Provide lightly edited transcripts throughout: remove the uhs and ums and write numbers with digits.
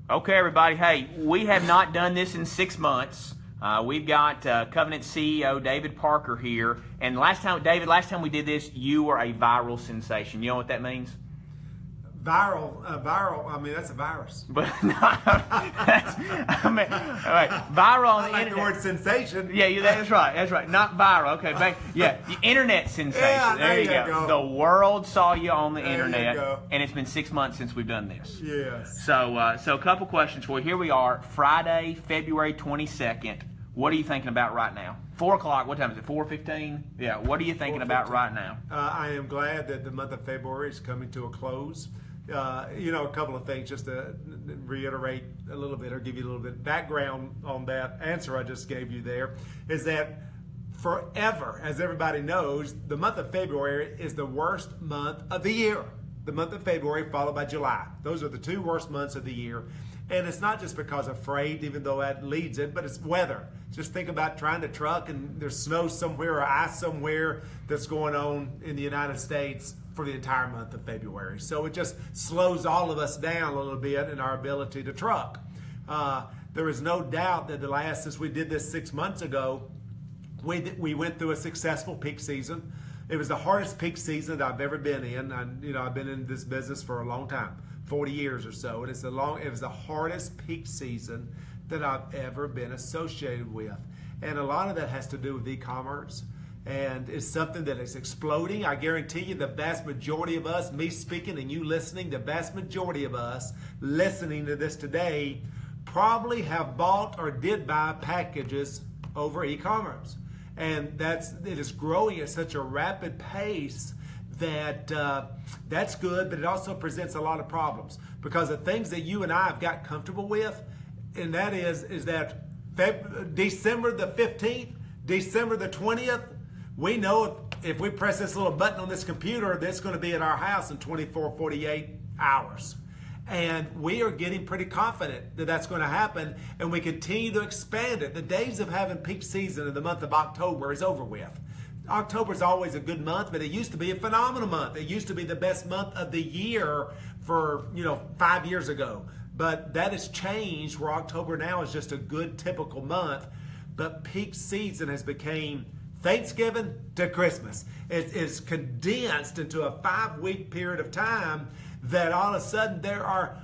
Okay, everybody. Hey, we have not done this in 6 months. We've got Covenant CEO David Parker here. And last time we did this, you were a viral sensation. You know what that means? Viral, I mean, that's a virus. But no, all right, viral on the like internet. the word sensation. Yeah, that's right. Not viral. Okay, the internet sensation. Yeah, there you go. The world saw you on the internet, and it's been 6 months since we've done this. Yes. So a couple questions for you. Here we are, Friday, February 22nd. What are you thinking about right now? 4 o'clock. What time is it? 4:15. Yeah. What are you thinking about right now? I am glad that the month of February is coming to a close. A couple of things just to reiterate a little bit or give you a little bit of background on that answer I just gave you there is that forever, as everybody knows, the month of February is the worst month of the year. The month of February followed by July. Those are the two worst months of the year. And it's not just because of freight, even though that leads it, but it's weather. Just think about trying to truck and there's snow somewhere or ice somewhere that's going on in the United States for the entire month of February. So it just slows all of us down a little bit in our ability to truck. There is no doubt that since we did this 6 months ago, we went through a successful peak season. It was the hardest peak season that I've ever been in. I've been in this business for a long time, 40 years or so, and it was the hardest peak season that I've ever been associated with. And a lot of that has to do with e-commerce. And it's something that is exploding. I guarantee you the vast majority of us, me speaking and you listening, the vast majority of us listening to this today probably have bought or did buy packages over e-commerce. And it is growing at such a rapid pace that that's good, but it also presents a lot of problems because the things that you and I have got comfortable with, and that is that December the 15th, December the 20th, we know if we press this little button on this computer, that's going to be at our house in 24, 48 hours. And we are getting pretty confident that that's going to happen, and we continue to expand it. The days of having peak season in the month of October is over with. October is always a good month, but it used to be a phenomenal month. It used to be the best month of the year for 5 years ago. But that has changed where October now is just a good typical month. But peak season has become Thanksgiving to Christmas. It's condensed into a 5-week period of time that all of a sudden there are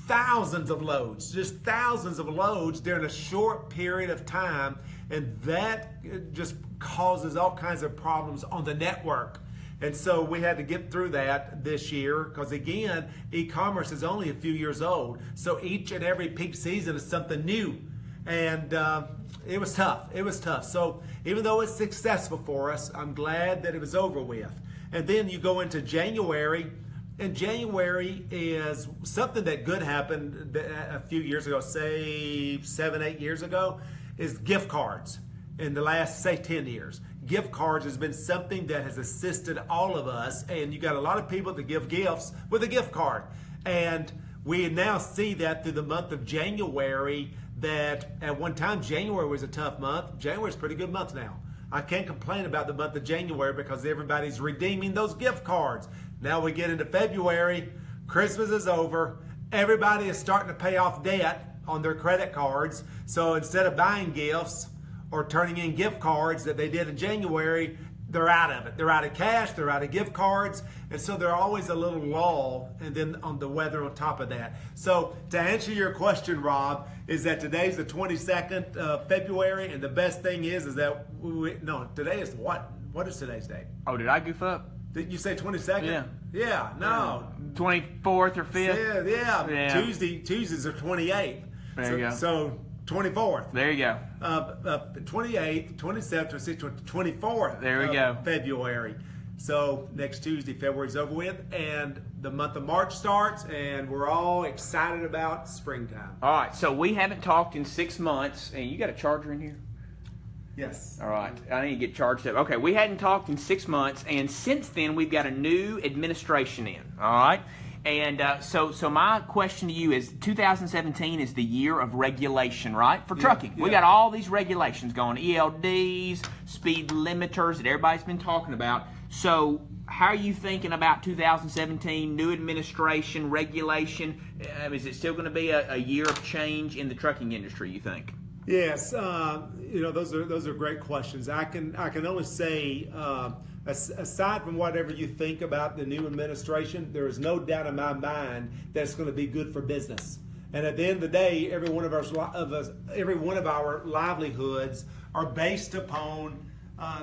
thousands of loads, just thousands of loads during a short period of time. And that just causes all kinds of problems on the network. And so we had to get through that this year because, again, e-commerce is only a few years old. So each and every peak season is something new. And it was tough. It was tough. So even though it's successful for us, I'm glad that it was over with. And then you go into January. And January is something that good happened a few years ago, say 7, 8 years ago, is gift cards. In the last, say, 10 years. Gift cards has been something that has assisted all of us. And you got a lot of people that give gifts with a gift card. And we now see that through the month of January, that at one time January was a tough month. January is a pretty good month now. I can't complain about the month of January because everybody's redeeming those gift cards. Now we get into February, Christmas is over, everybody is starting to pay off debt on their credit cards. So instead of buying gifts or turning in gift cards that they did in January, they're out of it. They're out of cash, they're out of gift cards, and so they're always a little lull, and then on the weather on top of that. So to answer your question, Rob, is that today's the 22nd of February, and the best thing is that today is what? What is today's date? Oh, did I goof up? Did you say 22nd? Yeah. Yeah, no. 24th or 5th? Yeah. Tuesday's the 28th. There you go. So 24th. There you go. 28th, 27th, 26th, 24th. There we go. February. So next Tuesday, February's over with, and the month of March starts, and we're all excited about springtime. All right, so we haven't talked in 6 months, and you got a charger in here? Yes. All right, I need to get charged up. Okay, we hadn't talked in 6 months, and since then we've got a new administration in. All right, and so my question to you is: 2017 is the year of regulation, right? For trucking, we got all these regulations going, ELDs, speed limiters that everybody's been talking about. So how are you thinking about 2017, new administration, regulation? Is it still going to be a year of change in the trucking industry, you think? Yes, those are great questions. I can only say, aside from whatever you think about the new administration, there is no doubt in my mind that it's going to be good for business. And at the end of the day, every one of our livelihoods are based upon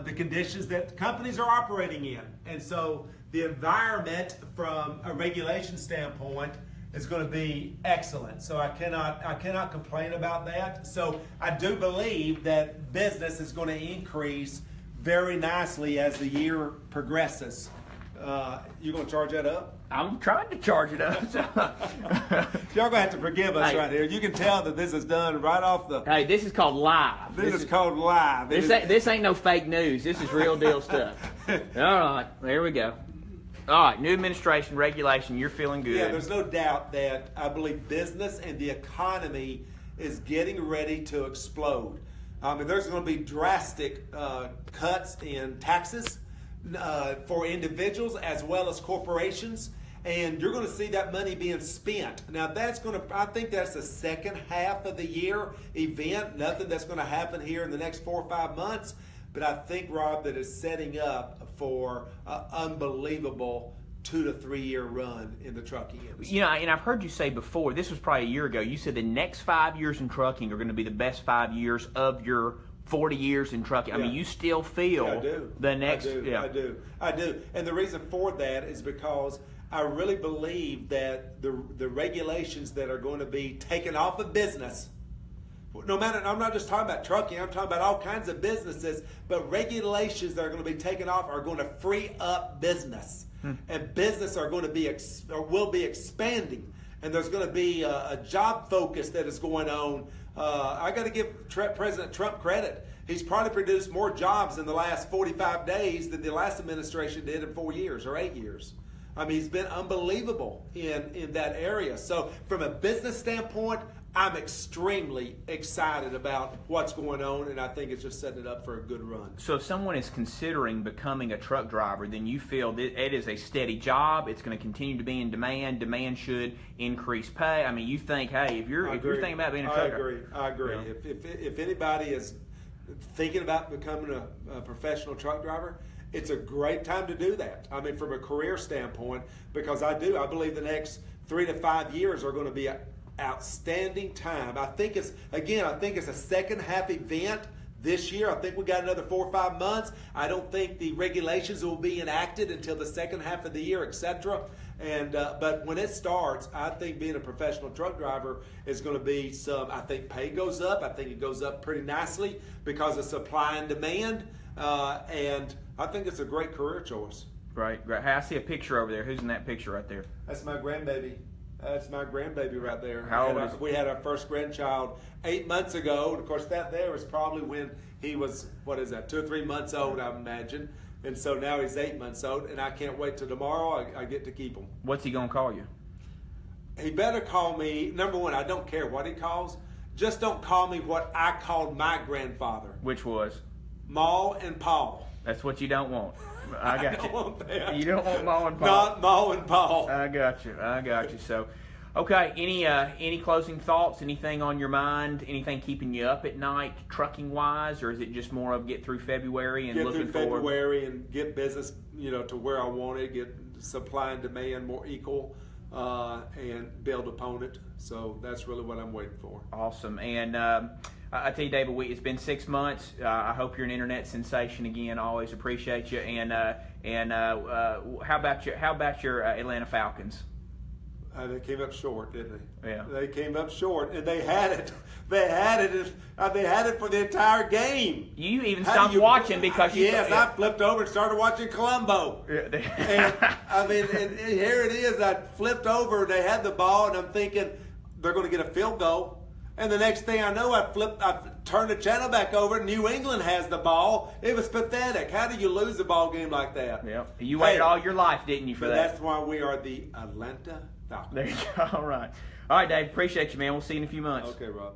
the conditions that companies are operating in. And so the environment from a regulation standpoint is going to be excellent. So I cannot complain about that. So I do believe that business is going to increase very nicely as the year progresses. You going to charge that up? I'm trying to charge it up. Y'all gonna have to forgive us right here. You can tell that this is done right off the. Hey, this is called live. This is called live. This ain't no fake news. This is real deal stuff. All right, there we go. All right, new administration, regulation. You're feeling good. Yeah, there's no doubt that I believe business and the economy is getting ready to explode. There's going to be drastic cuts in taxes for individuals as well as corporations. And you're going to see that money being spent. Now I think that's the second half of the year event. Nothing that's going to happen here in the next 4 or 5 months. But I think, Rob, that it's setting up for an unbelievable 2 to 3 year run in the trucking industry. And I've heard you say before, this was probably a year ago, you said the next 5 years in trucking are going to be the best 5 years of your 40 years in trucking. Yeah. You still feel I do. the next... I do. And the reason for that is because I really believe that the regulations that are going to be taken off of business, no matter, I'm not just talking about trucking, I'm talking about all kinds of businesses, but regulations that are going to be taken off are going to free up business. And business are going to be, will be expanding. And there's going to be a job focus that is going on. I got to give President Trump credit. He's probably produced more jobs in the last 45 days than the last administration did in 4 years or 8 years. He's been unbelievable in that area. So from a business standpoint, I'm extremely excited about what's going on, and I think it's just setting it up for a good run. So if someone is considering becoming a truck driver, then you feel that it is a steady job, it's going to continue to be in demand, demand should increase pay. You think, hey, if you're thinking about being a truck driver. I agree. Yeah. If anybody is thinking about becoming a professional truck driver, it's a great time to do that. From a career standpoint, because I believe the next 3 to 5 years are going to be an outstanding time. I think it's a second half event this year. I think we got another 4 or 5 months. I don't think the regulations will be enacted until the second half of the year, etc. But when it starts, I think being a professional truck driver is going to be I think pay goes up. I think it goes up pretty nicely because of supply and demand. And I think it's a great career choice. Right. Hey, I see a picture over there. Who's in that picture right there? That's my grandbaby. That's my grandbaby right there. How old is he? We had our first grandchild 8 months ago. And of course, that there was probably when he was, 2 or 3 months old, I imagine. And so now he's 8 months old, and I can't wait till tomorrow. I get to keep him. What's he going to call you? He better call me, number one, I don't care what he calls. Just don't call me what I called my grandfather. Which was? Ma and Paul. That's what you don't want. I got you. Don't want that. You don't want Ma and Paul. Not Ma and Paul. I got you. So, okay. Any closing thoughts? Anything on your mind? Anything keeping you up at night, trucking wise, or is it just more of get through February and looking forward? Get through February and get business, to where I want it. Get supply and demand more equal, and build upon it. So that's really what I'm waiting for. Awesome. And I tell you, David, it's been 6 months. I hope you're an internet sensation again. I always appreciate you. And how about your Atlanta Falcons? They came up short, didn't they? Yeah. They came up short, and they had it. They had it for the entire game. You even stopped watching because you. Yes, I flipped over and started watching Columbo. And here it is. I flipped over, and they had the ball, and I'm thinking they're going to get a field goal. And the next thing I know, I turned the channel back over. New England has the ball. It was pathetic. How do you lose a ball game like that? Yeah, you waited all your life, didn't you, for that? That's why we are the Atlanta Falcons. There you go. All right, Dave. Appreciate you, man. We'll see you in a few months. Okay, Rob.